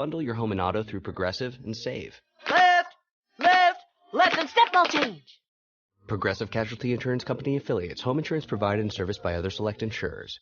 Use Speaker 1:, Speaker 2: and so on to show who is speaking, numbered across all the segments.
Speaker 1: Bundle your home and auto through Progressive and save.
Speaker 2: Left, and step no change.
Speaker 1: Progressive Casualty Insurance Company affiliates. Home insurance provided and serviced by other select insurers.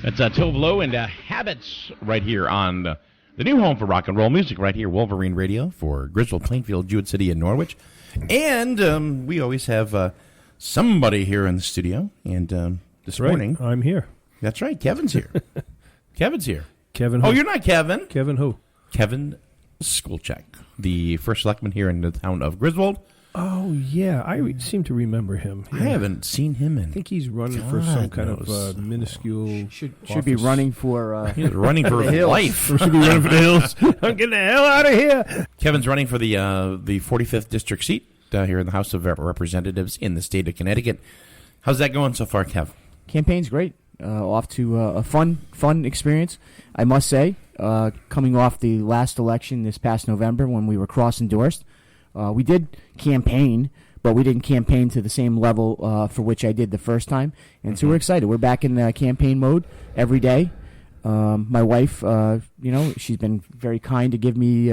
Speaker 3: That's Tove Lo and Habits right here on the new home for rock and roll music right here, Wolverine Radio for Griswold, Plainfield, Jewett City, and Norwich. And we always have somebody here in the studio. And this morning...
Speaker 4: I'm here.
Speaker 3: That's right. Kevin's here. Kevin's here.
Speaker 4: Kevin who?
Speaker 3: Oh, you're not Kevin.
Speaker 4: Kevin who?
Speaker 3: Kevin Skulczyck, the first selectman here in the town of Griswold.
Speaker 4: Oh, yeah. I seem to remember him. Yeah.
Speaker 3: I haven't seen him in...
Speaker 4: I think he's running for some kind of minuscule...
Speaker 5: Should be running for...
Speaker 3: He's running for his life.
Speaker 4: Should be running for the hills. I'm getting the hell out of here.
Speaker 3: Kevin's running for the 45th district seat here in the House of Representatives in the state of Connecticut. How's that going so far, Kev?
Speaker 5: Campaign's great. Off to a fun experience, I must say. Coming off the last election this past November when we were cross-endorsed. We did campaign, but we didn't campaign to the same level for which I did the first time. And so we're excited. We're back in campaign mode every day. My wife, she's been very kind to give me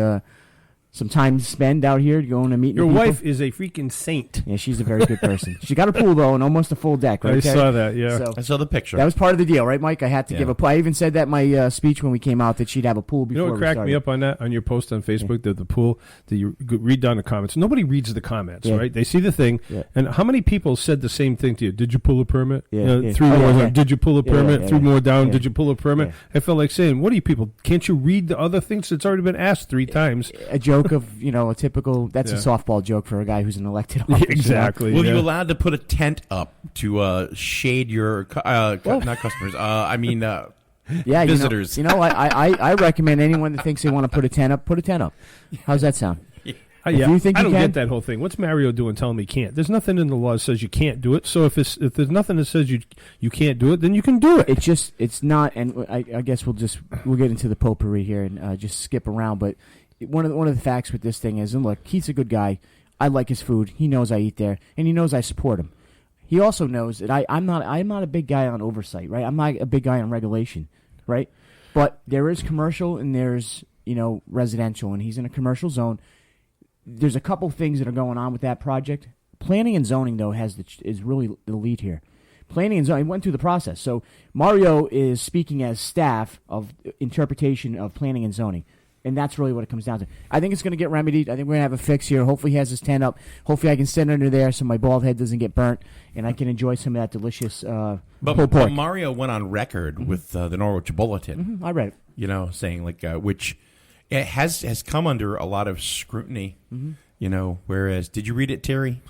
Speaker 5: some time to spend out here going to meet
Speaker 4: Your
Speaker 5: people.
Speaker 4: wife is a freaking saint.
Speaker 5: Yeah, she's a very good person. She got a pool, though, and almost a full deck, right?
Speaker 4: I
Speaker 5: Terry?
Speaker 4: saw that, yeah.
Speaker 5: So
Speaker 3: I saw the picture.
Speaker 5: that was part of the deal, right, Mike? I had to give a pool. I even said that in my speech when we came out that she'd have a pool before
Speaker 4: You know what cracked me up on that, on your post on Facebook, the pool, that you read down the comments. Nobody reads the comments, right? They see the thing, and how many people said the same thing to you? Did you pull a permit? Three more. Did you pull a permit? Three more down. Did you pull a permit? I felt like saying, what are you people? Can't you read the other things that's already been asked 3 times?
Speaker 5: A joke of, a typical, that's a softball joke for a guy who's an elected office.
Speaker 4: Exactly.
Speaker 3: Were you allowed to put a tent up to shade your, not customers, visitors?
Speaker 5: I recommend anyone that thinks they want to put a tent up, How's that sound? You think
Speaker 4: I don't
Speaker 5: can,
Speaker 4: get that whole thing. What's Mario doing telling me he can't? There's nothing in the law that says you can't do it. So if there's nothing that says you can't do it, then you can do it.
Speaker 5: It's not, and I guess we'll get into the potpourri here and just skip around. But one of the facts with this thing is, and look, Keith's a good guy. I like his food. He knows I eat there, and he knows I support him. He also knows that I'm not a big guy on oversight, right? I'm not a big guy on regulation, right? But there is commercial and there's residential, and he's in a commercial zone. There's a couple things that are going on with that project. Planning and zoning, though, is really the lead here. Planning and zoning went through the process. So Mario is speaking as staff of interpretation of planning and zoning, and that's really what it comes down to. I think it's going to get remedied. I think we're going to have a fix here. Hopefully he has his tent up. Hopefully I can sit under there so my bald head doesn't get burnt, and I can enjoy some of that delicious pulled pork.
Speaker 3: Mario went on record with the Norwich Bulletin.
Speaker 5: I read it.
Speaker 3: Saying which... It has come under a lot of scrutiny, whereas, did you read it, Terry?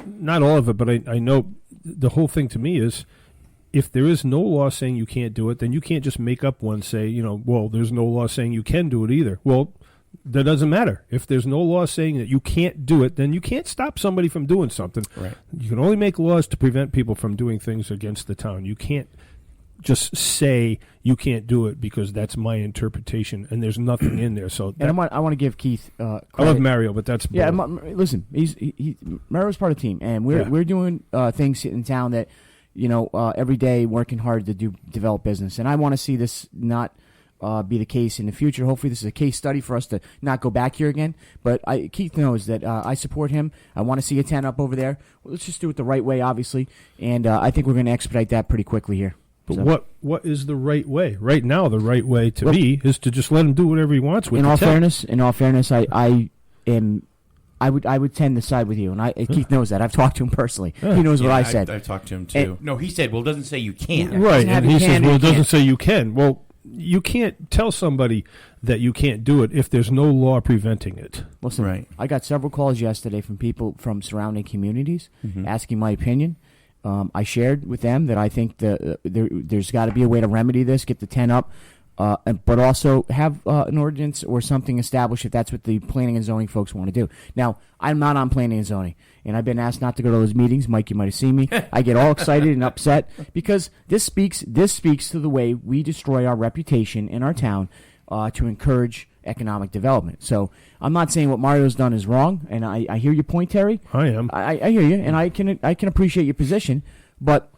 Speaker 4: Not all of it, but I know the whole thing to me is, if there is no law saying you can't do it, then you can't just make up one, say, well, there's no law saying you can do it either. Well, that doesn't matter. If there's no law saying that you can't do it, then you can't stop somebody from doing something.
Speaker 3: Right.
Speaker 4: You can only make laws to prevent people from doing things against the town. You can't just say you can't do it because that's my interpretation, and there's nothing in there. So,
Speaker 5: and I want to give Keith credit.
Speaker 4: I love Mario, but that's
Speaker 5: listen. Mario's part of the team, and we're doing things in town that every day working hard to develop business, and I want to see this not be the case in the future. Hopefully, this is a case study for us to not go back here again. But Keith knows that I support him. I want to see a tent up over there. Well, let's just do it the right way, obviously, and I think we're going to expedite that pretty quickly here.
Speaker 4: But what is the right way? Right now, the right way to me is to just let him do whatever he wants with
Speaker 5: in all fairness, I would tend to side with you, and Keith knows that. I've talked to him personally. He knows what I said.
Speaker 3: I've talked to him too. No, he said, "Well, it doesn't say you can't."
Speaker 4: Right, and he says, "Well, it doesn't say you can." Well, you can't tell somebody that you can't do it if there's no law preventing it.
Speaker 5: Listen, I got several calls yesterday from people from surrounding communities asking my opinion. I shared with them that I think there's got to be a way to remedy this, get the tent up, but also have an ordinance or something established if that's what the planning and zoning folks want to do. Now, I'm not on planning and zoning, and I've been asked not to go to those meetings. Mike, you might have seen me. I get all excited and upset because this speaks to the way we destroy our reputation in our town to encourage economic development. So I'm not saying what Mario's done is wrong, and I hear your point, Terry.
Speaker 4: I am.
Speaker 5: I hear you, and I can appreciate your position, but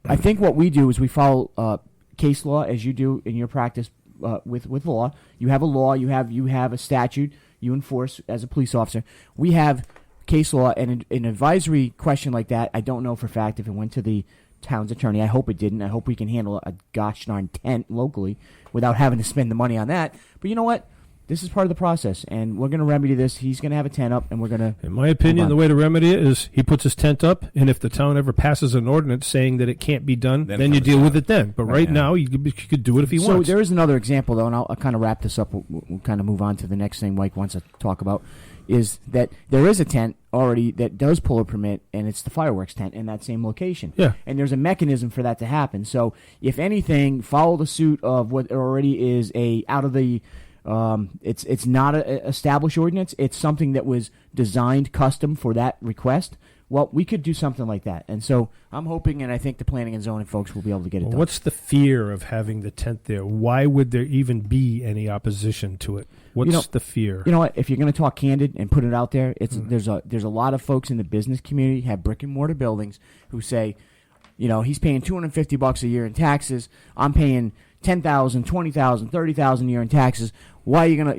Speaker 5: I think what we do is we follow case law as you do in your practice with law. You have a law, you have a statute, you enforce as a police officer. We have case law, and an advisory question like that, I don't know for a fact if it went to the town's attorney. I hope it didn't. I hope we can handle a gosh darn tent locally without having to spend the money on that. But you know what? This is part of the process, and we're going to remedy this. He's going to have a tent up, and we're going to...
Speaker 4: In my opinion, the way to remedy it is he puts his tent up, and if the town ever passes an ordinance saying that it can't be done, then you deal with it then. But right now, you could do it if he wants.
Speaker 5: So there is another example, though, and I'll kind of wrap this up. We'll kind of move on to the next thing Mike wants to talk about, is that there is a tent already that does pull a permit, and it's the fireworks tent in that same location.
Speaker 4: Yeah.
Speaker 5: And there's a mechanism for that to happen. So if anything, follow the suit of what already is a out of the It's not an established ordinance. It's something that was designed custom for that request. Well, we could do something like that. And so I'm hoping, and I think the planning and zoning folks will be able to get it done.
Speaker 4: What's the fear of having the tent there? Why would there even be any opposition to it? What's the fear?
Speaker 5: You know what? If you're going to talk candid and put it out there, there's a lot of folks in the business community have brick and mortar buildings who say, he's paying $250 a year in taxes. I'm paying $10,000, $20,000, $30,000 a year in taxes. Why are you gonna?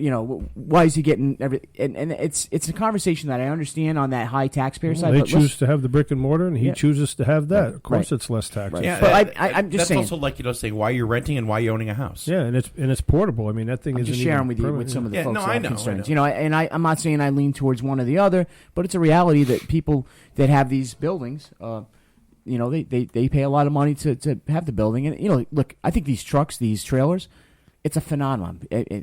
Speaker 5: Why is he getting every? And it's a conversation that I understand on that high taxpayer side.
Speaker 4: They choose to have the brick and mortar, and he chooses to have that. Of course, it's less taxes.
Speaker 5: Right. Yeah, but I'm just saying.
Speaker 3: That's also like saying why you're renting and why you're owning a house.
Speaker 4: Yeah, and it's portable. I mean, that thing is
Speaker 5: just sharing with you with some of the folks that have concerns. I'm not saying I lean towards one or the other, but it's a reality that people that have these buildings. They pay a lot of money to have the building. And, look, I think these trucks, these trailers, it's a phenomenon.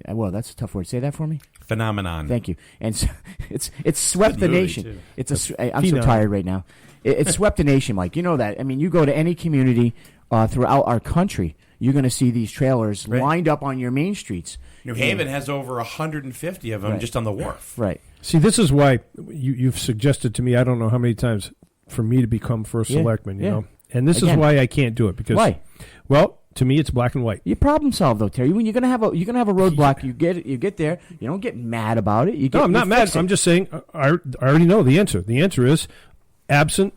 Speaker 5: Well, that's a tough word. Say that for me.
Speaker 3: Phenomenon.
Speaker 5: Thank you. And so it's swept the nation. I'm so tired right now. It swept the nation, Mike. You know that. I mean, you go to any community throughout our country, you're going to see these trailers lined up on your main streets.
Speaker 3: New Haven has over 150 of them just on the wharf.
Speaker 5: Right.
Speaker 4: See, this is why you've suggested to me, I don't know how many times, for me to become first selectman, you know. And this is why I can't do it. Because
Speaker 5: why?
Speaker 4: Well, to me, it's black and white.
Speaker 5: You problem solve though, Terry. When you're gonna have a roadblock, you get there. You don't get mad about it.
Speaker 4: I'm not mad. I'm just saying I already know the answer. The answer is absent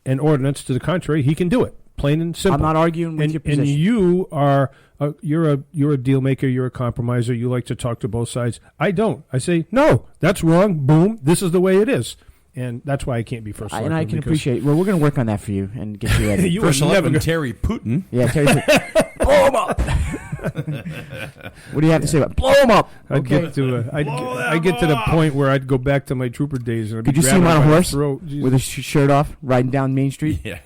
Speaker 4: an ordinance to the contrary, he can do it. Plain and simple.
Speaker 5: I'm not arguing with your position.
Speaker 4: And you are you're a deal maker. You're a compromiser. You like to talk to both sides. I don't. I say no. That's wrong. Boom. This is the way it is. And that's why I can't be first selectman.
Speaker 5: And I can appreciate. Well, we're going to work on that for you and get you ready.
Speaker 3: First selectman Terry Putin.
Speaker 5: Yeah, Terry Putin. Blow him up. What do you have to say about blow him up?
Speaker 4: I'd get to the point where I'd go back to my trooper days. And
Speaker 5: Could you see him on a horse with his shirt off, riding down Main Street?
Speaker 3: Yeah.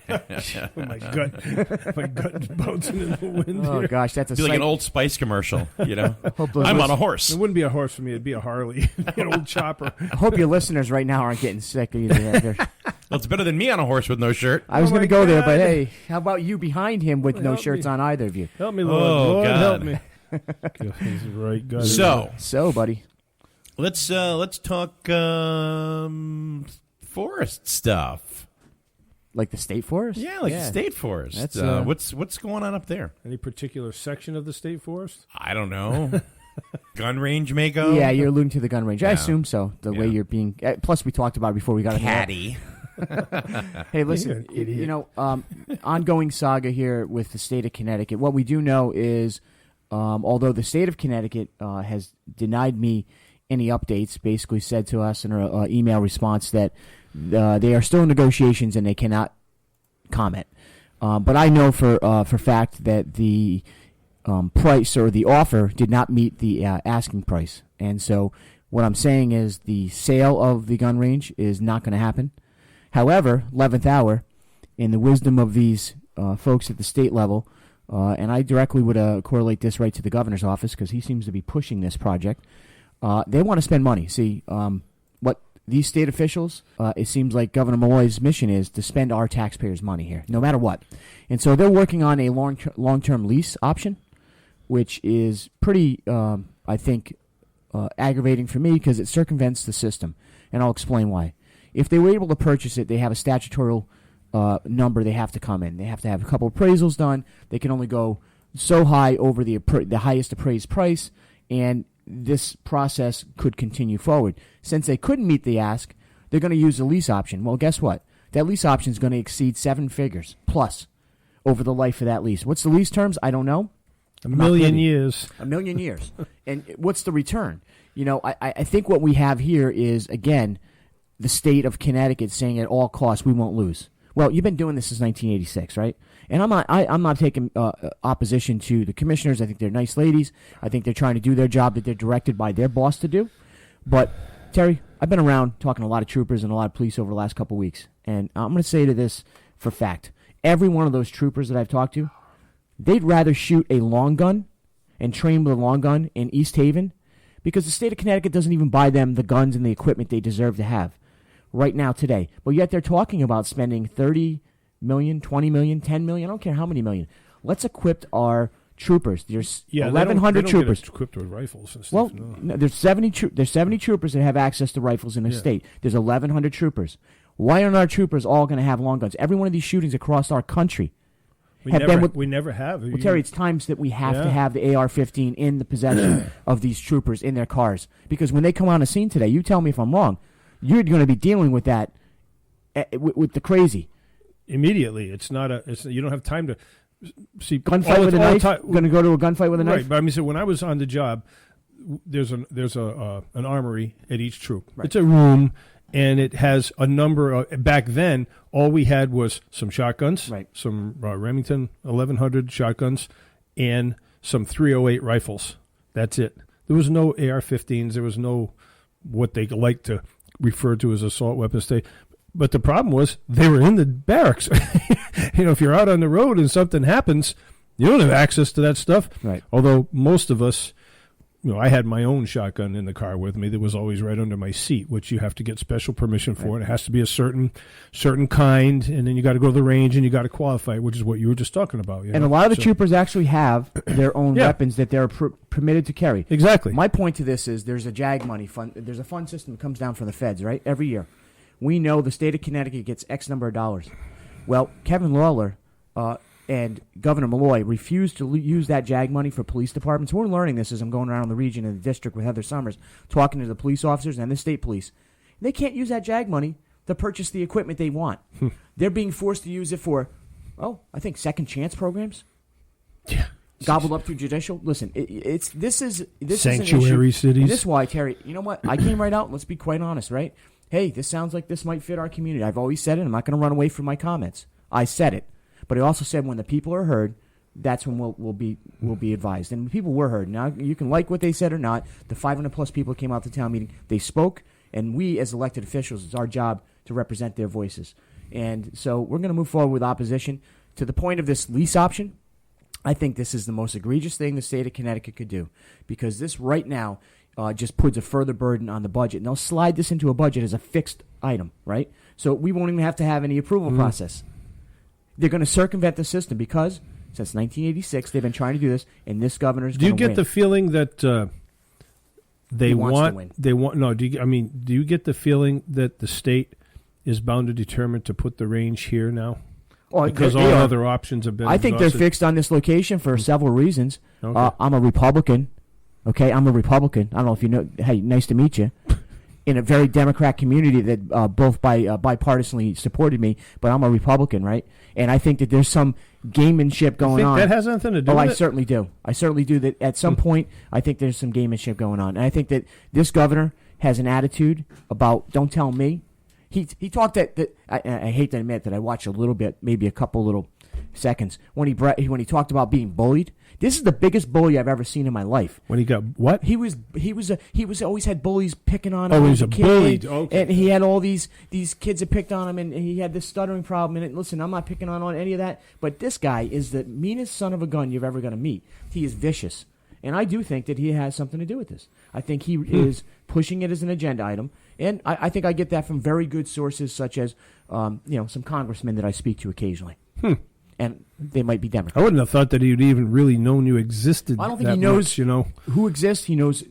Speaker 4: my gut bouncing in the wind.
Speaker 5: Oh
Speaker 4: here.
Speaker 5: gosh, that's a
Speaker 3: like an Old Spice commercial. I'm on a horse.
Speaker 4: It wouldn't be a horse for me. It'd be a Harley, an old chopper.
Speaker 5: I hope your listeners right now aren't getting sick either.
Speaker 3: Well, it's better than me on a horse with no shirt.
Speaker 5: I was going to go there, but hey, how about you behind him with no shirts on either of you?
Speaker 4: Help me, Lord. Lord, help me. Right, God.
Speaker 5: So, buddy,
Speaker 3: let's talk forest stuff.
Speaker 5: Like the state forest?
Speaker 3: Yeah, the state forest. That's what's going on up there?
Speaker 4: Any particular section of the state forest?
Speaker 3: I don't know. Gun range may go?
Speaker 5: Yeah, you're alluding to the gun range. I assume so. The way you're being. Plus, we talked about it before we got
Speaker 3: catty.
Speaker 5: Hey, listen. Ongoing saga here with the state of Connecticut. What we do know is, although the state of Connecticut has denied me any updates, basically said to us in our email response that they are still in negotiations and they cannot comment. But I know for fact that the price or the offer did not meet the asking price. And so what I'm saying is the sale of the gun range is not going to happen. However, 11th hour, in the wisdom of these folks at the state level, and I directly would correlate this right to the governor's office because he seems to be pushing this project, they want to spend money. See, what these state officials, it seems like Governor Malloy's mission is to spend our taxpayers' money here, no matter what. And so they're working on a long-term lease option, which is pretty, I think, aggravating for me because it circumvents the system. And I'll explain why. If they were able to purchase it, they have a statutory number they have to come in. They have to have a couple appraisals done. They can only go so high over the highest appraised price, and this process could continue forward. Since they couldn't meet the ask, they're going to use the lease option. Well, guess what? That lease option is going to exceed 7 figures plus over the life of that lease. What's the lease terms? I don't know.
Speaker 4: A million years.
Speaker 5: A million years. And what's the return? I think what we have here is, again, the state of Connecticut saying at all costs we won't lose. Well, you've been doing this since 1986, right? And I'm not taking opposition to the commissioners. I think they're nice ladies. I think they're trying to do their job that they're directed by their boss to do. But, Terry, I've been around talking to a lot of troopers and a lot of police over the last couple of weeks. And I'm going to say to this for fact. Every one of those troopers that I've talked to, they'd rather shoot a long gun and train with a long gun in East Haven because the state of Connecticut doesn't even buy them the guns and the equipment they deserve to have right now today. But yet they're talking about spending $30 million, $20 million, $10 million, I don't care how many million. Let's equip our troopers. There's
Speaker 4: Yeah,
Speaker 5: 1,100
Speaker 4: they don't
Speaker 5: troopers.
Speaker 4: get equipped with rifles and stuff.
Speaker 5: Well,
Speaker 4: no.
Speaker 5: there's 70 troopers that have access to rifles in the state. There's 1,100 troopers. Why aren't our troopers all going to have long guns? Every one of these shootings across our country
Speaker 4: We never have.
Speaker 5: Well, Terry, it's times that we have to have the AR-15 in the possession of these troopers in their cars. Because when they come on the scene today, you tell me if I'm wrong, you're going to be dealing with that, with the crazy.
Speaker 4: Immediately. It's not you don't have time to see.
Speaker 5: Gunfight with a knife? Going to go to a gunfight with a knife?
Speaker 4: Right, but I mean, so when I was on the job, there's an armory at each troop. Right. It's a room. And it has a number of, back then, all we had was some shotguns, some Remington 1100 shotguns, and some 308 rifles. That's it. There was no AR-15s. There was no what they like to refer to as assault weapons. But the problem was they were in the barracks. If you're out on the road and something happens, you don't have access to that stuff.
Speaker 5: Right.
Speaker 4: Although most of us, I had my own shotgun in the car with me that was always right under my seat, which you have to get special permission for. And it has to be a certain kind, and then you got to go to the range and you got to qualify, which is what you were just talking about.
Speaker 5: And a lot of the troopers actually have their own weapons that they're permitted to carry.
Speaker 4: Exactly.
Speaker 5: My point to this is there's a JAG money fund. There's a fund system that comes down from the feds, right, every year. We know the state of Connecticut gets X number of dollars. Well, Kevin Lawler and Governor Malloy refused to use that JAG money for police departments. We're learning this as I'm going around the region and the district with Heather Summers, talking to the police officers and the state police. They can't use that JAG money to purchase the equipment they want. They're being forced to use it for, I think second chance programs.
Speaker 4: Yeah.
Speaker 5: Gobbled up through judicial. Listen, this is
Speaker 4: sanctuary cities.
Speaker 5: And this is why, Terry, you know what? I came right out, let's be quite honest, right? Hey, this sounds like this might fit our community. I've always said it. I'm not going to run away from my comments. I said it. But I also said when the people are heard, that's when we'll be advised. And people were heard. Now, you can like what they said or not. The 500-plus people came out to town meeting. They spoke, and we as elected officials, it's our job to represent their voices. And so we're going to move forward with opposition. To the point of this lease option, I think this is the most egregious thing the state of Connecticut could do, because this right now just puts a further burden on the budget. And they'll slide this into a budget as a fixed item, right? So we won't even have to have any approval process. They're going to circumvent the system because since 1986 they've been trying to do this, and this governor's going to win.
Speaker 4: Do you get the feeling that they want?
Speaker 5: To win.
Speaker 4: They want. No. Do you get the feeling that the state is bound to determine to put the range here now? Because all other options have been.
Speaker 5: I think they're fixed on this location for several reasons.
Speaker 4: Okay.
Speaker 5: I'm a Republican. Okay, I'm a Republican. I don't know if you know. Hey, nice to meet you. In a very Democrat community that both bipartisanly supported me, but I'm a Republican, right? And I think that there's some gamemanship going on.
Speaker 4: That has nothing to do with it?
Speaker 5: I certainly do. I certainly do. That at some point, I think there's some gamemanship going on. And I think that this governor has an attitude about, don't tell me. He talked that I hate to admit that I watched a little bit, maybe a couple little seconds, when he talked about being bullied. This is the biggest bully I've ever seen in my life.
Speaker 4: When he got what?
Speaker 5: He was always had bullies picking on him.
Speaker 4: Oh, he was a bully. Okay.
Speaker 5: And he had all these kids that picked on him, and he had this stuttering problem. And listen, I'm not picking on any of that, but this guy is the meanest son of a gun you're ever going to meet. He is vicious, and I do think that he has something to do with this. I think he is pushing it as an agenda item, and I think I get that from very good sources, such as some congressmen that I speak to occasionally. And they might be Democrats.
Speaker 4: I wouldn't have thought that he'd even really known you existed.
Speaker 5: I don't think he knows who exists. He knows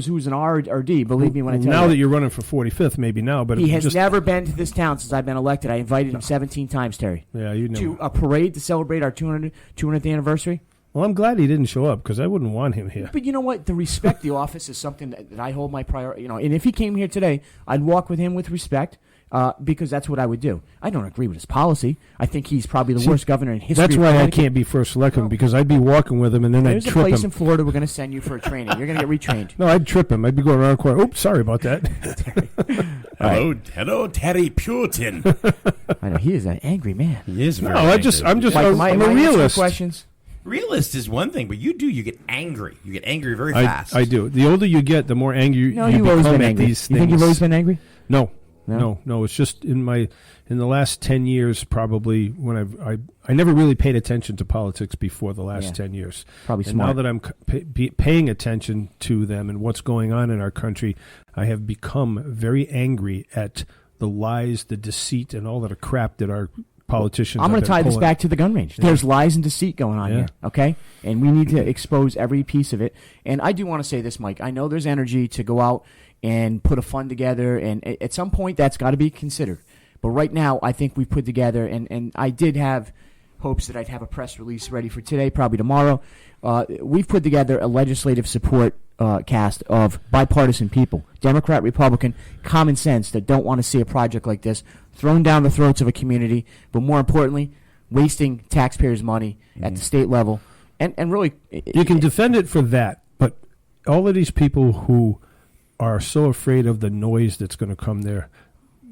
Speaker 5: who's an R or D. Believe me when I tell you.
Speaker 4: Now that you're running for 45th, maybe now. But
Speaker 5: he has never been to this town since I've been elected. I invited him 17 times, Terry.
Speaker 4: Yeah, you know.
Speaker 5: To a parade to celebrate our 200th anniversary.
Speaker 4: Well, I'm glad he didn't show up because I wouldn't want him here.
Speaker 5: But you know what? The respect the office is something that I hold my priority. And if he came here today, I'd walk with him with respect. Because that's what I would do. I don't agree with his policy. I think he's probably the worst governor in history.
Speaker 4: That's why I can't be first selectment, because I'd be walking with him and then I'd trip him.
Speaker 5: There's a place in Florida we're going to send you for a training. You're going to get retrained.
Speaker 4: No, I'd trip him. I'd be going around the corner. Oops, sorry about that.
Speaker 3: Hello, Terry Putin.
Speaker 5: I know he is an angry man.
Speaker 3: He is very
Speaker 4: angry. I'm a realist.
Speaker 5: Questions.
Speaker 3: Realist is one thing, but you get angry. You get angry very fast.
Speaker 4: I do. The older you get, the more angry you become at these things.
Speaker 5: You think you've always been angry?
Speaker 4: No. It's just in the last 10 years, probably when I never really paid attention to politics before the last 10 years.
Speaker 5: Probably
Speaker 4: and
Speaker 5: smart.
Speaker 4: now that I'm paying attention to them and what's going on in our country, I have become very angry at the lies, the deceit, and all that crap that our politicians.
Speaker 5: I'm going to tie this back to the gun range. There's lies and deceit going on here, okay? And we need to expose every piece of it. And I do want to say this, Mike. I know there's energy to go out and put a fund together, and at some point that's got to be considered. But right now, I think we've put together, and I did have hopes that I'd have a press release ready for today, probably tomorrow. We've put together a legislative support cast of bipartisan people, Democrat, Republican, common sense, that don't want to see a project like this thrown down the throats of a community, but more importantly, wasting taxpayers' money at the state level. And really...
Speaker 4: You can defend it for that, but all of these people who are so afraid of the noise that's going to come there,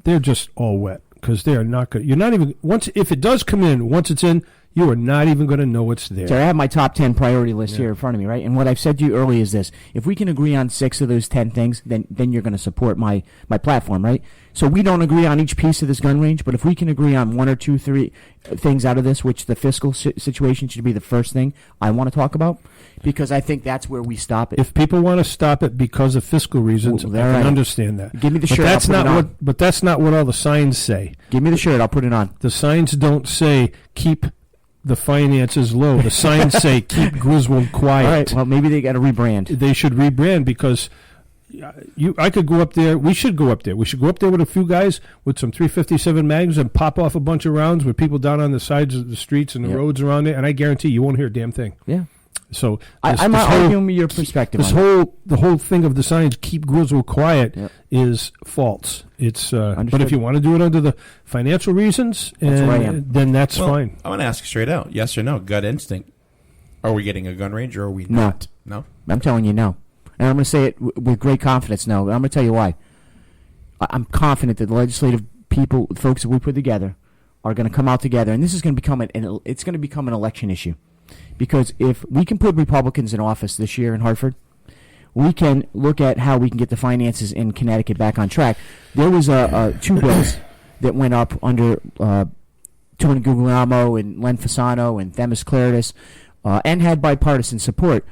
Speaker 4: they're just all wet, because they are not going. You're not even if it does come in. Once it's in, you are not even going to know it's there.
Speaker 5: So I have my top 10 priority list here in front of me, right? And what I've said to you earlier is this: if we can agree on 6 of those 10 things, then you're going to support my platform, right? So we don't agree on each piece of this gun range, but if we can agree on 1 or 2, 3 things out of this, which the fiscal situation should be the first thing I want to talk about, because I think that's where we stop it.
Speaker 4: If people want to stop it because of fiscal reasons, I can understand that.
Speaker 5: Give me the shirt.
Speaker 4: But that's not what all the signs say.
Speaker 5: Give me the shirt. I'll put it on.
Speaker 4: The signs don't say keep the finances low. The signs say keep Griswold quiet.
Speaker 5: All right. Well, maybe they got to rebrand.
Speaker 4: They should rebrand, because I could go up there. We should go up there. We should go up there with a few guys with some 357 mags and pop off a bunch of rounds with people down on the sides of the streets and the roads around there, and I guarantee you won't hear a damn thing.
Speaker 5: Yeah.
Speaker 4: So
Speaker 5: I'm not arguing your perspective.
Speaker 4: The whole thing of the signs keep Griswold quiet is false. It's but if you want to do it under the financial reasons, then that's fine.
Speaker 3: I'm going to ask straight out, yes or no, gut instinct. Are we getting a gun range or are we not? No.
Speaker 5: I'm telling you no. And I'm going to say it with great confidence no. And I'm going to tell you why. I'm confident that the legislative folks that we put together are going to come out together, and this is going to become an election issue. Because if we can put Republicans in office this year in Hartford, we can look at how we can get the finances in Connecticut back on track. There was 2 bills that went up under Tony Guglielmo and Len Fasano and Themis Claridis, and had bipartisan support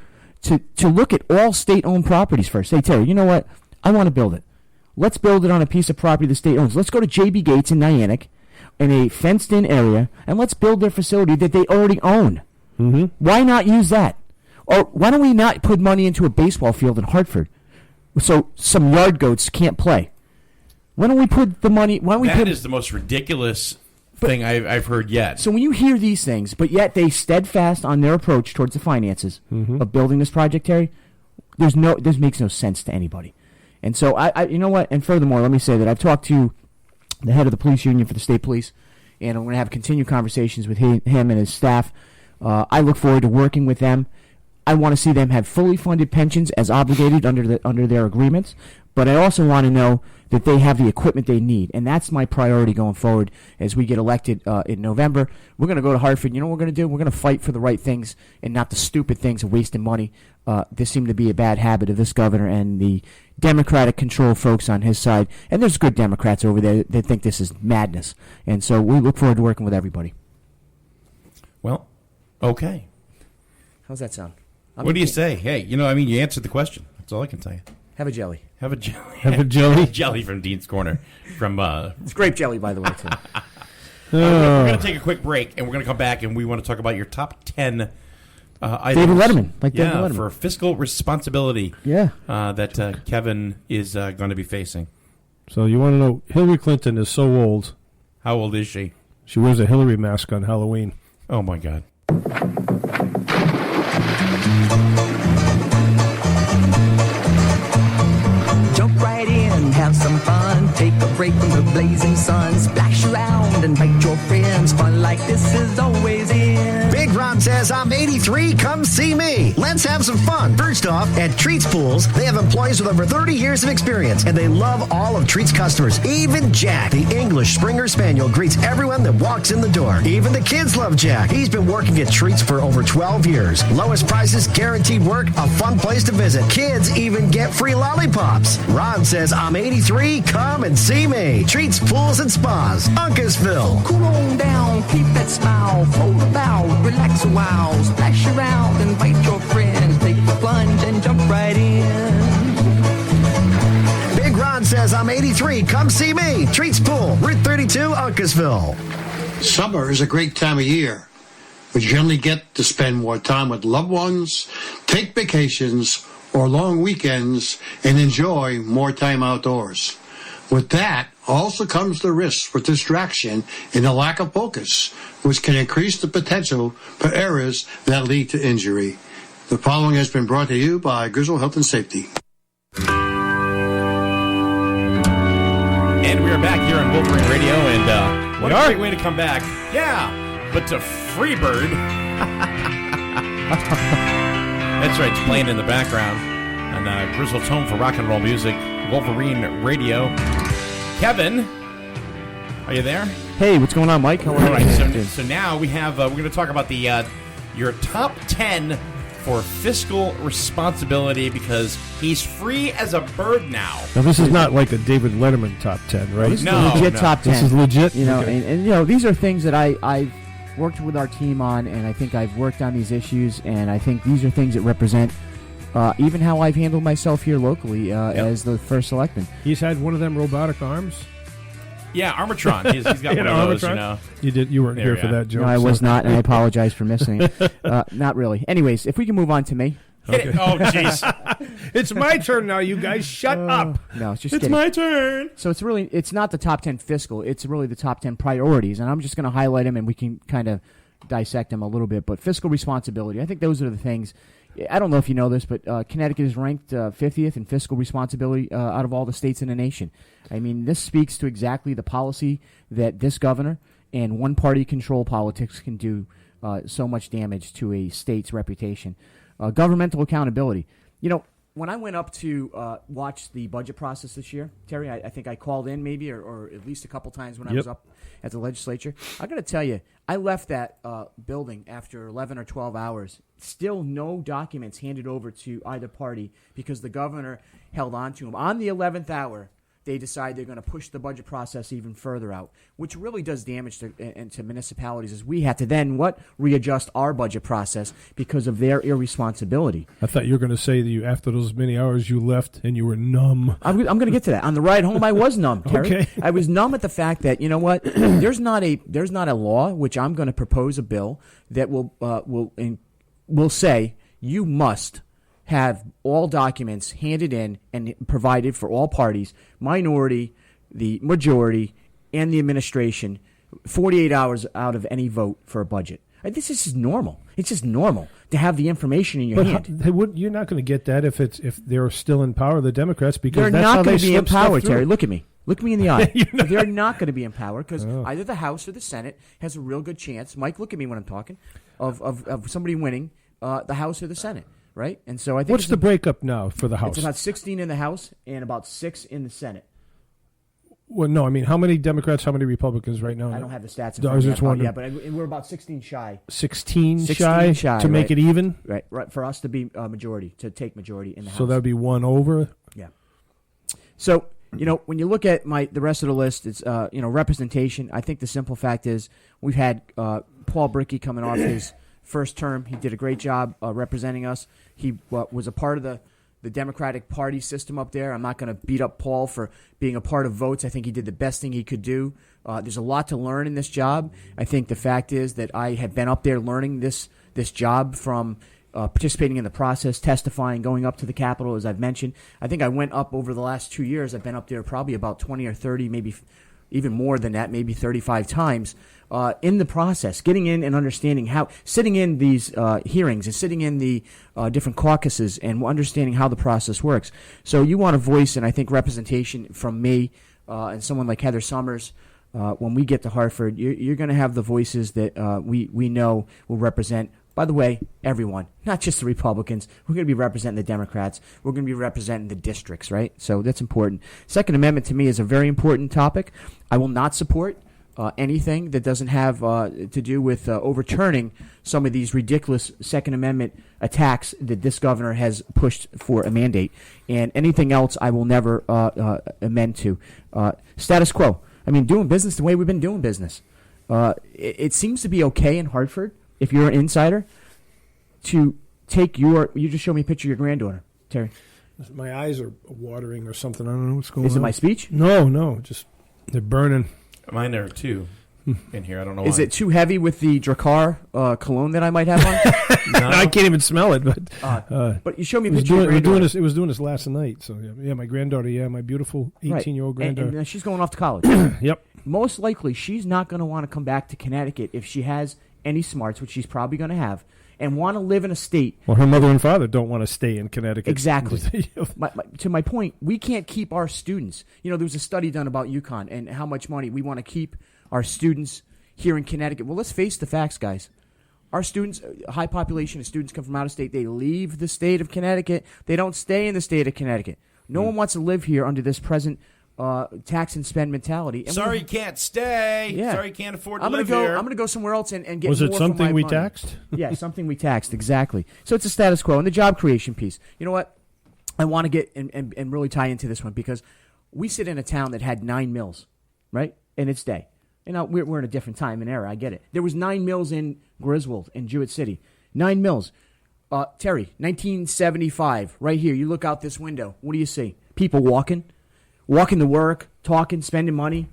Speaker 5: to look at all state-owned properties first. Say, Terry, you know what? I want to build it. Let's build it on a piece of property the state owns. Let's go to J.B. Gates in Niantic in a fenced-in area, and let's build their facility that they already own.
Speaker 4: Mm-hmm.
Speaker 5: Why not use that? Or why don't we not put money into a baseball field in Hartford so some yard goats can't play? Why don't we put the money...
Speaker 3: That is the most ridiculous thing I've heard yet.
Speaker 5: So when you hear these things, but yet they steadfast on their approach towards the finances of building this project, Terry, this makes no sense to anybody. And so, I you know what? And furthermore, let me say that I've talked to the head of the police union for the state police, and I'm going to have continued conversations with him and his staff. I look forward to working with them. I want to see them have fully funded pensions as obligated under their agreements, but I also want to know that they have the equipment they need, and that's my priority going forward as we get elected in November. We're going to go to Hartford. You know what we're going to do? We're going to fight for the right things and not the stupid things of wasting money. This seemed to be a bad habit of this governor and the Democratic control folks on his side, and there's good Democrats over there that think this is madness, and so we look forward to working with everybody.
Speaker 3: Well, okay.
Speaker 5: How's that sound?
Speaker 3: What do you say? Hey, you answered the question. That's all I can tell you.
Speaker 5: Have a jelly.
Speaker 3: Have a jelly.
Speaker 4: Have a jelly.
Speaker 3: Jelly from Dean's Corner.
Speaker 5: It's grape jelly, by the way, too.
Speaker 3: We're going to take a quick break, and we're going to come back, and we want to talk about your top 10 items.
Speaker 5: David Letterman. David Letterman.
Speaker 3: For fiscal responsibility that Kevin is going to be facing.
Speaker 4: So you want to know, Hillary Clinton is so old.
Speaker 3: How old is she?
Speaker 4: She wears a Hillary mask on Halloween.
Speaker 3: Oh, my God.
Speaker 2: Jump right in, have some fun. Take a break from the blazing sun. Splash around, invite your friends. Fun like this is always in.
Speaker 6: Big Ron says, I'm 83, come see me. Let's have some fun. First off, at Treats Pools, they have employees with over 30 years of experience, and they love all of Treats customers. Even Jack, the English Springer Spaniel, greets everyone that walks in the door. Even the kids love Jack. He's been working at Treats for over 12 years. Lowest prices, guaranteed work, a fun place to visit. Kids even get free lollipops. Ron says, I'm 83, come and see me. Treats Pools and Spas, Uncasville.
Speaker 2: Cool on down, keep that smile. Float about, relax a while. Splash around, invite your friends. Take the plunge and jump right in.
Speaker 6: Big Ron says, I'm 83, come see me. Treats Pool, Route 32, Uncasville.
Speaker 7: Summer is a great time of year. We generally get to spend more time with loved ones, take vacations or long weekends, and enjoy more time outdoors. With that also comes the risk for distraction and a lack of focus, which can increase the potential for errors that lead to injury. The following has been brought to you by Griswold Health and Safety.
Speaker 3: And we are back here on Wolverine Radio, and what a great way to come back. Yeah, but to Freebird. That's right, it's playing in the background on Griswold's home for rock and roll music, Wolverine Radio. Kevin, are you there?
Speaker 5: Hey, what's going on, Mike? How are you?
Speaker 3: So now we have, we're going to talk about the your top 10 for fiscal responsibility, because he's free as a bird now.
Speaker 4: Now, this is not like a David Letterman top 10, right?
Speaker 5: This is legit top 10.
Speaker 4: This is legit?
Speaker 5: You know,
Speaker 4: okay.
Speaker 5: and you know, these are things that I've worked with our team on, and I think I've worked on these issues, and I think these are things that represent even how I've handled myself here locally as the first selectman.
Speaker 4: He's had one of them robotic arms?
Speaker 3: Yeah, Armatron. He's got one of those, you know.
Speaker 4: You weren't here for that joke.
Speaker 5: No, I was not, and I apologize for missing it. Not really. Anyways, if we can move on to me.
Speaker 3: Okay. Oh, jeez.
Speaker 4: It's my turn now, you guys. Shut up.
Speaker 5: No, it's just
Speaker 3: It's
Speaker 5: kidding.
Speaker 3: my turn.
Speaker 5: So it's not the top 10 fiscal. It's really the top 10 priorities, and I'm just going to highlight them, and we can kind of dissect them a little bit. But fiscal responsibility, I think those are the things. I don't know if you know this, but Connecticut is ranked 50th in fiscal responsibility out of all the states in the nation. I mean, this speaks to exactly the policy that this governor and one-party control politics can do so much damage to a state's reputation. Governmental accountability. You know, when I went up to watch the budget process this year, Terry, I think I called in maybe, or at least a couple times when I was up at the legislature. I got to tell you, I left that building after 11 or 12 hours. Still no documents handed over to either party because the governor held on to them. On the 11th hour, they decide they're going to push the budget process even further out, which really does damage to municipalities, as we had to then readjust our budget process because of their irresponsibility.
Speaker 4: I thought you were going to say that you, after those many hours, you left and you were numb.
Speaker 5: I'm going to get to that. On the ride home, I was numb, Terry.
Speaker 4: Okay.
Speaker 5: I was numb at the fact that, you know what, there's not a law, which I'm going to propose a bill that will say you must have all documents handed in and provided for all parties, minority, the majority, and the administration, 48 hours out of any vote for a budget. This is normal. It's just normal to have the information in your hand.
Speaker 4: You're not going to get that if they're still in power, the Democrats, because
Speaker 5: they're
Speaker 4: that's
Speaker 5: not
Speaker 4: how
Speaker 5: going
Speaker 4: they
Speaker 5: to be in
Speaker 4: slip stuff
Speaker 5: power,
Speaker 4: through.
Speaker 5: Terry. Look at me. Look me in the eye. They're not going to be in power because either the House or the Senate has a real good chance. Mike, look at me when I'm talking of somebody winning the House or the Senate. Right, and so I think
Speaker 4: what's the breakup now for the House?
Speaker 5: It's about 16 in the House and about 6 in the Senate.
Speaker 4: Well, no, I mean, how many Democrats, how many Republicans right now?
Speaker 5: I don't have the stats in front of me, but we're about 16 shy.
Speaker 4: 16 shy to make it even?
Speaker 5: Right, for us to be majority, to take majority in the House.
Speaker 4: So that would be one over?
Speaker 5: Yeah. So, you know, when you look at the rest of the list, it's, representation. I think the simple fact is we've had Paul Brickey coming off his first term. He did a great job representing us. He was a part of the Democratic Party system up there. I'm not going to beat up Paul for being a part of votes. I think he did the best thing he could do. There's a lot to learn in this job. I think the fact is that I have been up there learning this job from participating in the process, testifying, going up to the Capitol, as I've mentioned. I think I went up over the last 2 years. I've been up there probably about 20 or 30, maybe even more than that, maybe 35 times in the process, getting in and understanding how, sitting in these hearings and sitting in the different caucuses and understanding how the process works. So you want a voice, and I think representation from me and someone like Heather Summers. When we get to Hartford, you're going to have the voices that we know will represent, by the way, everyone, not just the Republicans. We're going to be representing the Democrats. We're going to be representing the districts, right? So that's important. Second Amendment to me is a very important topic. I will not support anything that doesn't have to do with overturning some of these ridiculous Second Amendment attacks that this governor has pushed for a mandate. And anything else I will never amend to. Status quo. I mean, doing business the way we've been doing business. It seems to be okay in Hartford, if you're an insider, to take you just showed me a picture of your granddaughter, Terry.
Speaker 4: My eyes are watering or something. I don't know what's going on.
Speaker 5: Is it my speech?
Speaker 4: No, just they're burning.
Speaker 3: Mine are too. in here. I don't know
Speaker 5: Is
Speaker 3: why.
Speaker 5: it too heavy with the Drakkar cologne that I might have on?
Speaker 4: No, I can't even smell it. But
Speaker 5: you showed me a
Speaker 4: it was
Speaker 5: picture of your
Speaker 4: doing
Speaker 5: granddaughter.
Speaker 4: this. It was doing this last night. So yeah, my granddaughter. Yeah, my beautiful 18-year-old granddaughter.
Speaker 5: And she's going off to college.
Speaker 4: Yep.
Speaker 5: Most likely, she's not going to want to come back to Connecticut if she has any smarts, which she's probably going to have, and want to live in a state.
Speaker 4: Well, her mother and father don't want to stay in Connecticut.
Speaker 5: Exactly. To my point, we can't keep our students. There was a study done about UConn and how much money we want to keep our students here in Connecticut. Well, let's face the facts, guys. Our students, a high population of students come from out of state. They leave the state of Connecticut. They don't stay in the state of Connecticut. No one wants to live here under this present tax and spend mentality. And
Speaker 3: Sorry, you can't stay.
Speaker 5: Yeah.
Speaker 3: Sorry, you can't afford to
Speaker 5: I'm
Speaker 3: live
Speaker 5: gonna go.
Speaker 3: here.
Speaker 5: I'm going to go somewhere else and get
Speaker 4: Was
Speaker 5: more
Speaker 4: it
Speaker 5: for
Speaker 4: something
Speaker 5: my
Speaker 4: we
Speaker 5: money.
Speaker 4: taxed?
Speaker 5: Yeah, something we taxed, exactly. So it's a status quo. And the job creation piece. You know what? I want to get and really tie into this one because we sit in a town that had 9 mills, right, in its day. We're in a different time and era. I get it. There was 9 mills in Griswold and Jewett City. 9 mills. Terry, 1975, right here. You look out this window. What do you see? People walking to work, talking, spending money.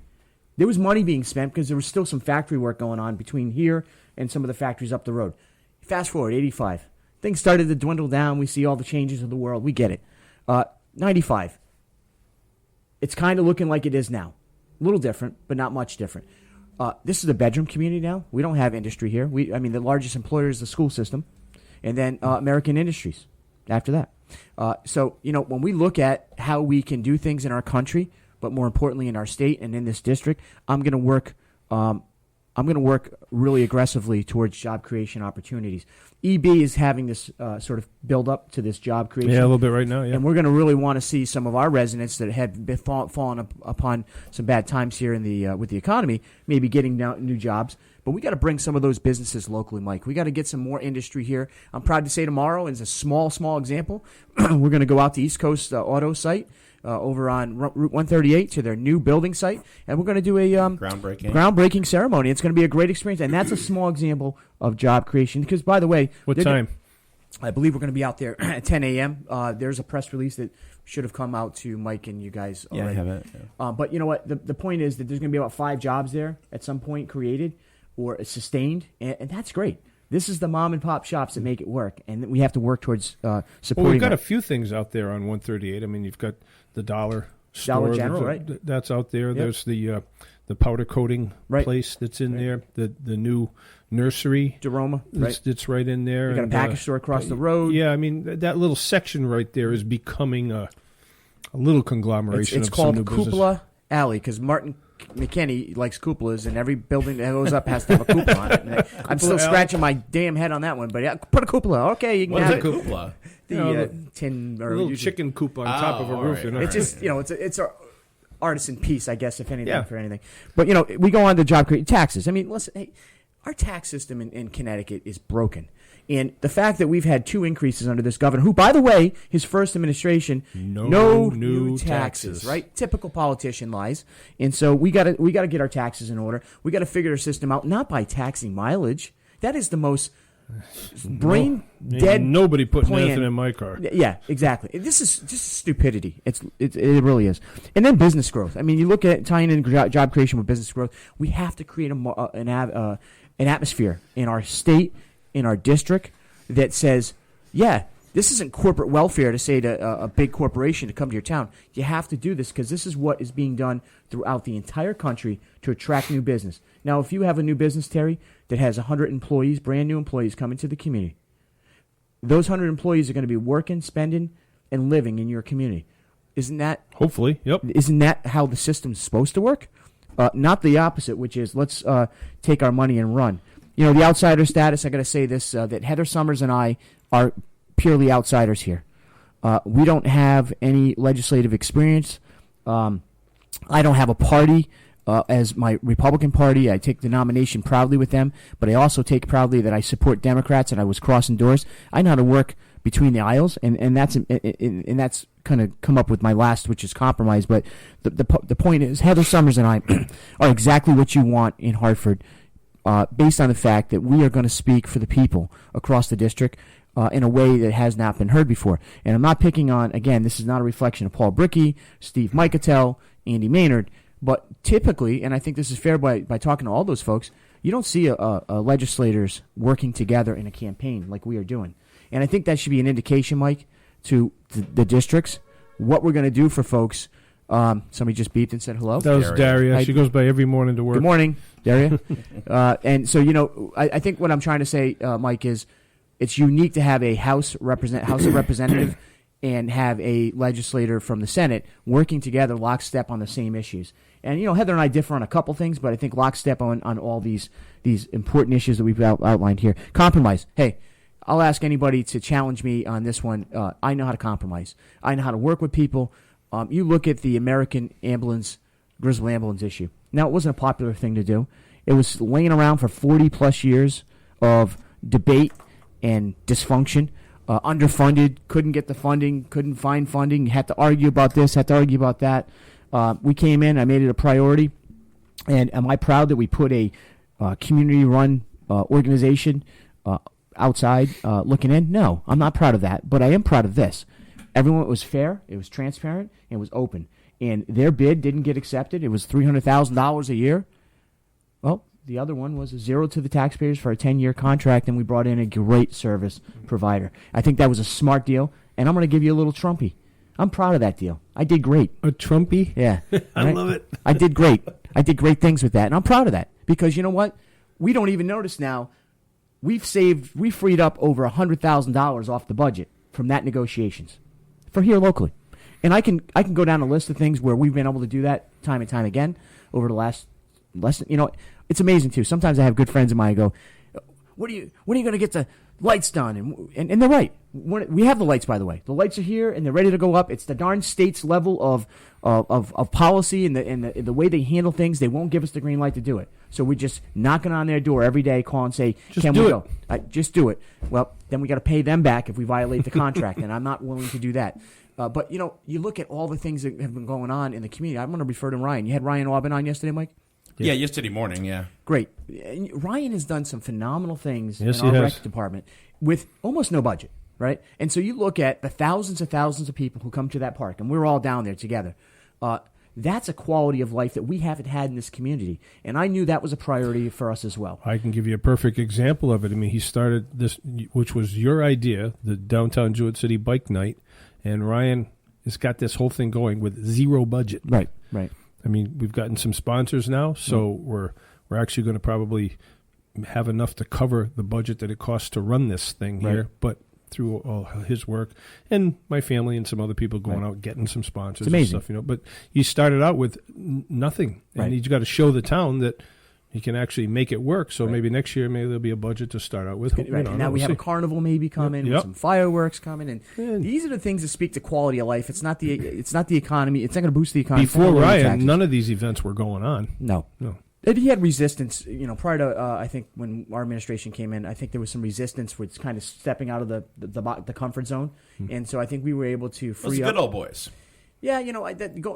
Speaker 5: There was money being spent because there was still some factory work going on between here and some of the factories up the road. Fast forward, 85. Things started to dwindle down. We see all the changes of the world. We get it. 95. It's kind of looking like it is now. A little different, but not much different. This is a bedroom community now. We don't have industry here. The largest employer is the school system, and then American Industries after that. So, when we look at how we can do things in our country, but more importantly in our state and in this district, I'm going to work really aggressively towards job creation opportunities. EB is having this sort of build up to this job creation.
Speaker 4: Yeah, a little bit right now, yeah.
Speaker 5: And we're going to really want to see some of our residents that had been fallen upon some bad times here in the with the economy, maybe getting new jobs. But we got to bring some of those businesses locally, Mike. We got to get some more industry here. I'm proud to say tomorrow, as a small example, we're going to go out to East Coast Auto site over on Route 138 to their new building site, and we're going to do a groundbreaking ceremony. It's going to be a great experience, and that's a small example of job creation. Because, by the way,
Speaker 4: what time?
Speaker 5: I believe we're going to be out there at 10 a.m. There's a press release that should have come out to Mike and you guys already.
Speaker 3: Yeah, I have it. Yeah.
Speaker 5: But you know what? The point is that there's going to be about 5 jobs there at some point created or sustained, and that's great. This is the mom and pop shops that make it work, and we have to work towards supporting.
Speaker 4: Well, we've got
Speaker 5: that.
Speaker 4: a few things out there on 138. I mean, you've got the Dollar Store,
Speaker 5: General, right?
Speaker 4: That's out there.
Speaker 5: Yep.
Speaker 4: There's the powder coating place that's in there. The new nursery,
Speaker 5: Jeroma, right?
Speaker 4: It's right in there.
Speaker 5: You got a package store across the road.
Speaker 4: Yeah, I mean that little section right there is becoming a little conglomeration.
Speaker 5: It's
Speaker 4: of
Speaker 5: called
Speaker 4: some new
Speaker 5: Cupola
Speaker 4: business.
Speaker 5: Alley because Martin McKinney likes cupolas, and every building that goes up has to have a cupola on it. And I'm still scratching my damn head on that one, but yeah, put a cupola. Okay, you can
Speaker 3: What's
Speaker 5: have
Speaker 3: a cupola?
Speaker 5: the tin or
Speaker 4: A little
Speaker 5: usually-
Speaker 4: chicken coop on top of a roof.
Speaker 3: right.
Speaker 4: You know?
Speaker 5: It's just it's a artisan piece, I guess, if anything for anything. But we go on to job creation taxes. I mean, listen, hey, our tax system in Connecticut is broken. And the fact that we've had 2 increases under this governor, who, by the way, his first administration, no new taxes, right? Typical politician lies. And so we got to get our taxes in order. We got to figure our system out, not by taxing mileage. That is the most brain dead.
Speaker 4: Nobody put
Speaker 5: plan.
Speaker 4: nothing in my car.
Speaker 5: Yeah, exactly. This is just stupidity. It really is. And then business growth. I mean, you look at tying in job creation with business growth. We have to create an atmosphere in our state, in our district, that says, yeah, this isn't corporate welfare to say to a big corporation to come to your town. You have to do this because this is what is being done throughout the entire country to attract new business. Now, if you have a new business, Terry, that has 100 employees, brand new employees coming to the community, those 100 employees are going to be working, spending, and living in your community. Isn't that
Speaker 4: Hopefully, yep.
Speaker 5: Isn't that how the system's supposed to work? Not the opposite, which is let's take our money and run. The outsider status, I got to say this, that Heather Summers and I are purely outsiders here. We don't have any legislative experience. I don't have a party as my Republican Party. I take the nomination proudly with them, but I also take proudly that I support Democrats and I was crossing doors. I know how to work between the aisles, and that's kind of come up with my last, which is compromise. But the point is, Heather Summers and I are exactly what you want in Hartford. Based on the fact that we are going to speak for the people across the district in a way that has not been heard before. And I'm not picking on, again, this is not a reflection of Paul Brickey, Steve Micatel, Andy Maynard, But typically, and I think this is fair by talking to all those folks, you don't see legislators working together in a campaign like we are doing. And I think that should be an indication, Mike, to the districts, what we're going to do for folks. Somebody just beeped and said hello.
Speaker 4: That was Daria. She goes by every morning to work.
Speaker 5: Good morning, Daria. And so, I think what I'm trying to say, Mike, is it's unique to have a House of Representative and have a legislator from the Senate working together lockstep on the same issues. And, Heather and I differ on a couple things, but I think lockstep on all these important issues that we've outlined here. Compromise. Hey, I'll ask anybody to challenge me on this one. I know how to compromise. I know how to work with people. You look at the American Grizzle ambulance issue. Now, it wasn't a popular thing to do. It was laying around for 40-plus years of debate and dysfunction. Underfunded, couldn't get the funding, couldn't find funding, had to argue about this, had to argue about that. We came in, I made it a priority, and am I proud that we put a community-run organization outside looking in? No, I'm not proud of that, but I am proud of this. Everyone, it was fair, it was transparent, and it was open. And their bid didn't get accepted. It was $300,000 a year. Well, the other one was a zero to the taxpayers for a 10-year contract, and we brought in a great service provider. I think that was a smart deal, and I'm going to give you a little Trumpy. I'm proud of that deal. I did great.
Speaker 4: A Trumpy?
Speaker 5: Yeah.
Speaker 4: I love it.
Speaker 5: I did great. I did great things with that, and I'm proud of that because you know what? We don't even notice now. We freed up over $100,000 off the budget from that negotiations for here locally. And I can go down a list of things where we've been able to do that time and time again over the last it's amazing too. Sometimes I have good friends of mine who go, when are you going to get the lights done? And they're right. We have the lights, by the way. The lights are here and they're ready to go up. It's the darn state's level of policy and the way they handle things. They won't give us the green light to do it. So we're just knocking on their door every day, call and say, "Can we go?" Just do it. Well, then we got to pay them back if we violate the contract, and I'm not willing to do that. But you look at all the things that have been going on in the community. I'm going to refer to Ryan. You had Ryan Aubin on yesterday, Mike?
Speaker 3: Yeah, yesterday morning, yeah.
Speaker 5: Great. Ryan has done some phenomenal things in our rec department with almost no budget, right? And so you look at the thousands of people who come to that park, and we're all down there together. That's a quality of life that we haven't had in this community. And I knew that was a priority for us as well.
Speaker 4: I can give you a perfect example of it. I mean, he started this, which was your idea, the Downtown Jewett City Bike Night, and Ryan has got this whole thing going with zero budget.
Speaker 5: Right.
Speaker 4: I mean, we've gotten some sponsors now, so we're actually going to probably have enough to cover the budget that it costs to run this thing here. But through all his work and my family and some other people going out getting some sponsors and stuff, But you started out with nothing, and you've got to show the town that you can actually make it work. So maybe next year, maybe there'll be a budget to start out with.
Speaker 5: And now we have a carnival maybe coming, with some fireworks coming, and these are the things that speak to quality of life. It's not the economy. It's not going to boost the economy.
Speaker 4: Before Ryan, none of these events were going on.
Speaker 5: No. He had resistance, prior to, I think, when our administration came in, I think there was some resistance with kind of stepping out of the comfort zone. And so I think we were able to free up.
Speaker 3: Those good old boys.
Speaker 5: Yeah,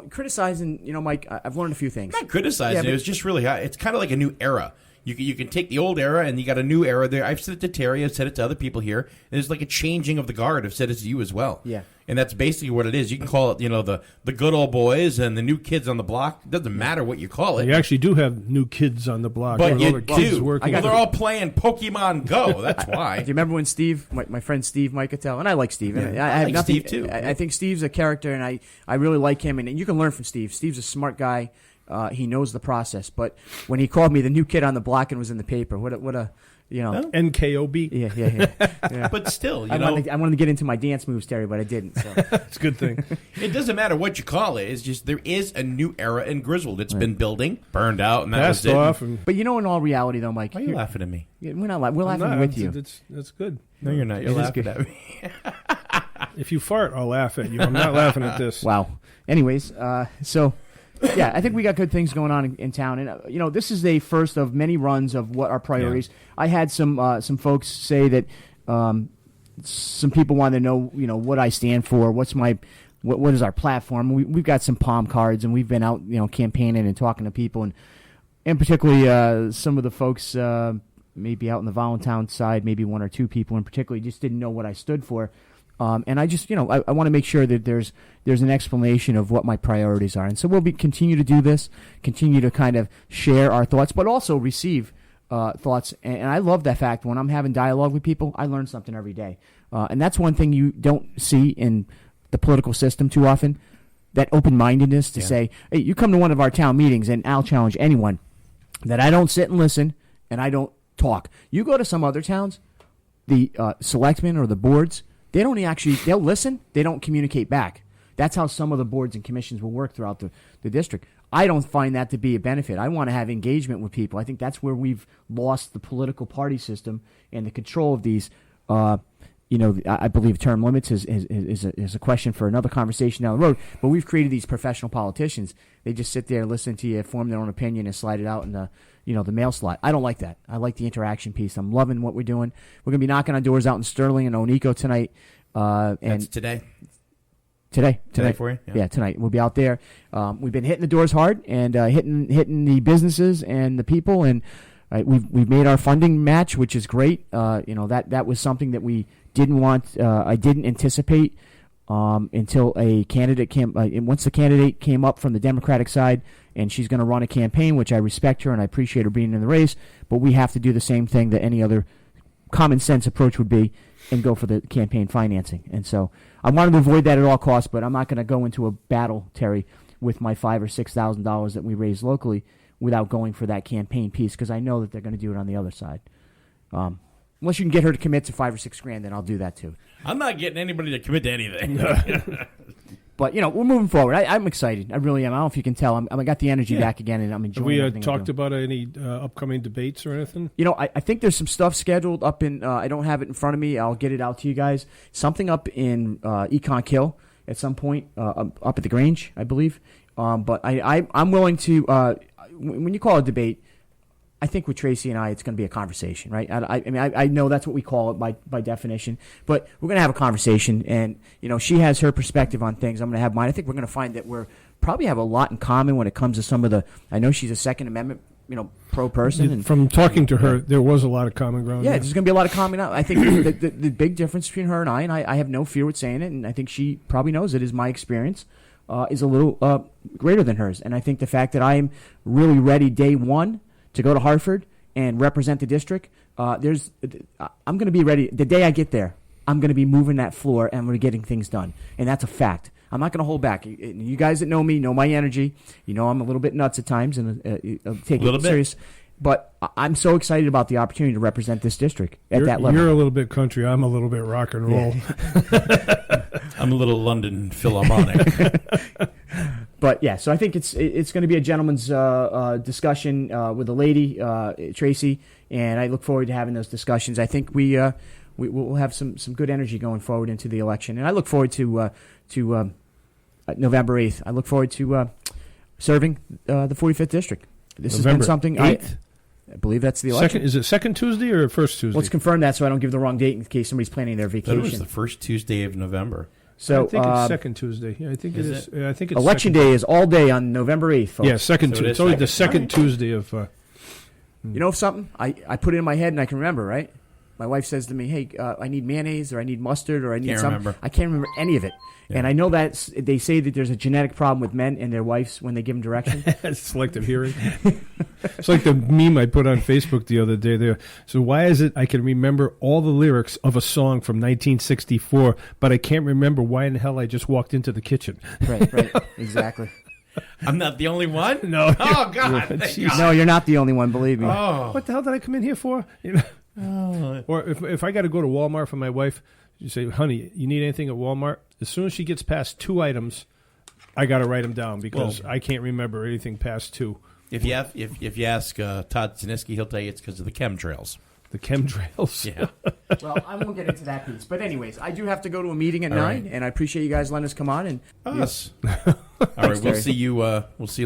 Speaker 5: criticizing, Mike, I've learned a few things.
Speaker 3: Not criticizing, it was just really, it's kind of like a new era. You can take the old era and you got a new era there. I've said it to Terry, I've said it to other people here. And there's like a changing of the guard. I've said it to you as well.
Speaker 5: Yeah.
Speaker 3: And that's basically what it is. You can call it, the good old boys and the new kids on the block. It doesn't matter what you call it.
Speaker 4: You actually do have new kids on the block.
Speaker 3: But you
Speaker 4: kids
Speaker 3: do.
Speaker 4: Working.
Speaker 3: Well, they're all playing Pokemon Go. That's why.
Speaker 5: Do you remember when Steve, my friend Steve Micatel, and I like Steve. And
Speaker 3: I
Speaker 5: have
Speaker 3: like
Speaker 5: nothing,
Speaker 3: Steve too.
Speaker 5: I think Steve's a character, and I really like him. And you can learn from Steve. Steve's a smart guy. He knows the process. But when he called me the new kid on the block and was in the paper, what a
Speaker 4: NKOB.
Speaker 5: Yeah.
Speaker 3: But still,
Speaker 5: I wanted to get into my dance moves, Terry, but I didn't. So.
Speaker 4: It's a good thing.
Speaker 3: It doesn't matter what you call it. It's just there is a new era in Griswold. It's been building, burned out, and that was it.
Speaker 4: Off
Speaker 5: but in all reality, though, Mike.
Speaker 3: Why are you laughing at me?
Speaker 5: We're not laughing. We're laughing with you.
Speaker 4: That's good.
Speaker 3: No, you're not. You're laughing at me.
Speaker 4: If you fart, I'll laugh at you. I'm not laughing at this.
Speaker 5: Wow. Anyways, so... Yeah, I think we got good things going on in town, and this is a first of many runs of what our priorities. Yeah. I had some folks say that some people want to know, what I stand for. What's what is our platform? We've got some palm cards, and we've been out, campaigning and talking to people, and particularly some of the folks maybe out in the Voluntown side, maybe one or two people in particular just didn't know what I stood for. And I just, I want to make sure that there's an explanation of what my priorities are. And so we'll continue to do this, continue to kind of share our thoughts, but also receive thoughts. And I love that fact. When I'm having dialogue with people, I learn something every day. And that's one thing you don't see in the political system too often, that open-mindedness to say, hey, you come to one of our town meetings, and I'll challenge anyone that I don't sit and listen and I don't talk. You go to some other towns, the selectmen or the boards, they'll listen, they don't communicate back. That's how some of the boards and commissions will work throughout the district. I don't find that to be a benefit. I want to have engagement with people. I think that's where we've lost the political party system and the control of these. I believe term limits is a question for another conversation down the road. But we've created these professional politicians. They just sit there, listen to you, form their own opinion, and slide it out in the mail slot. I don't like that. I like the interaction piece. I'm loving what we're doing. We're going to be knocking on doors out in Sterling and Oneiko tonight.
Speaker 3: That's today.
Speaker 5: Today
Speaker 3: for you?
Speaker 5: Yeah, tonight. We'll be out there. We've been hitting the doors hard and hitting the businesses and the people, and we've made our funding match, which is great. That was something that we didn't want. I didn't anticipate until a candidate came. Once the candidate came up from the Democratic side, and she's going to run a campaign, which I respect her and I appreciate her being in the race. But we have to do the same thing that any other common sense approach would be, and go for the campaign financing. And so I wanted to avoid that at all costs, but I'm not going to go into a battle, Terry, with my $5,000 or $6,000 that we raised locally without going for that campaign piece, because I know that they're going to do it on the other side. Unless you can get her to commit to $5,000 or $6,000, then I'll do that too.
Speaker 3: I'm not getting anybody to commit to anything.
Speaker 5: But, we're moving forward. I'm excited. I really am. I don't know if you can tell. I got the energy back again, and I'm enjoying everything.
Speaker 4: Have we talked about any upcoming debates or anything?
Speaker 5: I think there's some stuff scheduled up in, I don't have it in front of me. I'll get it out to you guys. Something up in Econ Kill at some point, up at the Grange, I believe. But I'm willing to, when you call a debate, I think with Tracy and I, it's going to be a conversation, right? I know that's what we call it by definition, but we're going to have a conversation, and she has her perspective on things. I'm going to have mine. I think we're going to find that we're probably have a lot in common when it comes to some of the. I know she's a Second Amendment, pro person. And
Speaker 4: from talking to her, there was a lot of common ground.
Speaker 5: Yeah, there's going to be a lot of common. I think the big difference between her and I have no fear with saying it, and I think she probably knows it, is my experience is a little greater than hers, and I think the fact that I am really ready day one to go to Hartford and represent the district, I'm going to be ready. The day I get there, I'm going to be moving that floor and we're getting things done. And that's a fact. I'm not going to hold back. You guys that know me know my energy. I'm a little bit nuts at times and take it serious. But I'm so excited about the opportunity to represent this district at that level.
Speaker 4: You're a little bit country. I'm a little bit rock and roll.
Speaker 3: Yeah. I'm a little London Philharmonic.
Speaker 5: But yeah, so I think it's going to be a gentleman's discussion with a lady, Tracy, and I look forward to having those discussions. I think we will have some good energy going forward into the election, and I look forward to November 8th. I look forward to serving the 45th district. This
Speaker 4: November
Speaker 5: has been something
Speaker 4: 8th?
Speaker 5: I believe that's the election.
Speaker 4: Is it second Tuesday or first Tuesday?
Speaker 5: Let's confirm that so I don't give the wrong date in case somebody's planning their vacation.
Speaker 3: That was the first Tuesday of November.
Speaker 5: So
Speaker 4: I think it's second Tuesday. Yeah, I think it is. I think it's
Speaker 5: election day is all day on November 8th, folks.
Speaker 4: Yeah, second Tuesday. It's always the second Tuesday of.
Speaker 5: You know something? I put it in my head and I can remember, right? My wife says to me, "Hey, I need mayonnaise, or I need mustard, or I need something."
Speaker 3: Remember.
Speaker 5: I can't remember any of it. Yeah. And I know that they say that there's a genetic problem with men and their wives when they give them direction.
Speaker 4: Selective hearing. It's like the meme I put on Facebook the other day there. So why is it I can remember all the lyrics of a song from 1964, but I can't remember why in the hell I just walked into the kitchen?
Speaker 5: Right, exactly.
Speaker 3: I'm not the only one?
Speaker 4: No.
Speaker 3: Oh, God.
Speaker 5: No, you're not the only one, believe me.
Speaker 4: Oh. What the hell did I come in here for? Or if I got to go to Walmart for my wife, you say, honey, you need anything at Walmart? As soon as she gets past 2 items, I got to write them down because I can't remember anything past 2.
Speaker 3: If you ask Todd Ziniski, he'll tell you it's because of the chemtrails.
Speaker 4: The chemtrails?
Speaker 3: Yeah.
Speaker 5: Well, I won't get into that piece. But anyways, I do have to go to a meeting at 9, and I appreciate you guys letting us come on. And
Speaker 3: us. All right, we'll see you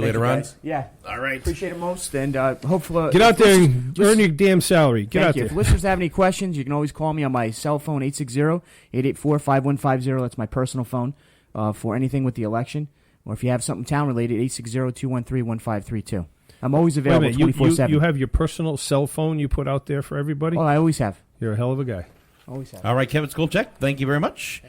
Speaker 3: later on.
Speaker 5: Yeah.
Speaker 3: All right.
Speaker 5: Appreciate it most, and hopefully...
Speaker 4: Get out there and earn your damn salary. Get out there.
Speaker 5: If listeners have any questions, you can always call me on my cell phone, 860-884-5150. That's my personal phone for anything with the election. Or if you have something town-related, 860-213-1532. I'm always available 24/7.
Speaker 4: You have your personal cell phone you put out there for everybody?
Speaker 5: Oh, I always have.
Speaker 4: You're a hell of a guy.
Speaker 5: Always have.
Speaker 3: All right, Kevin Skulczyck, thank you very much.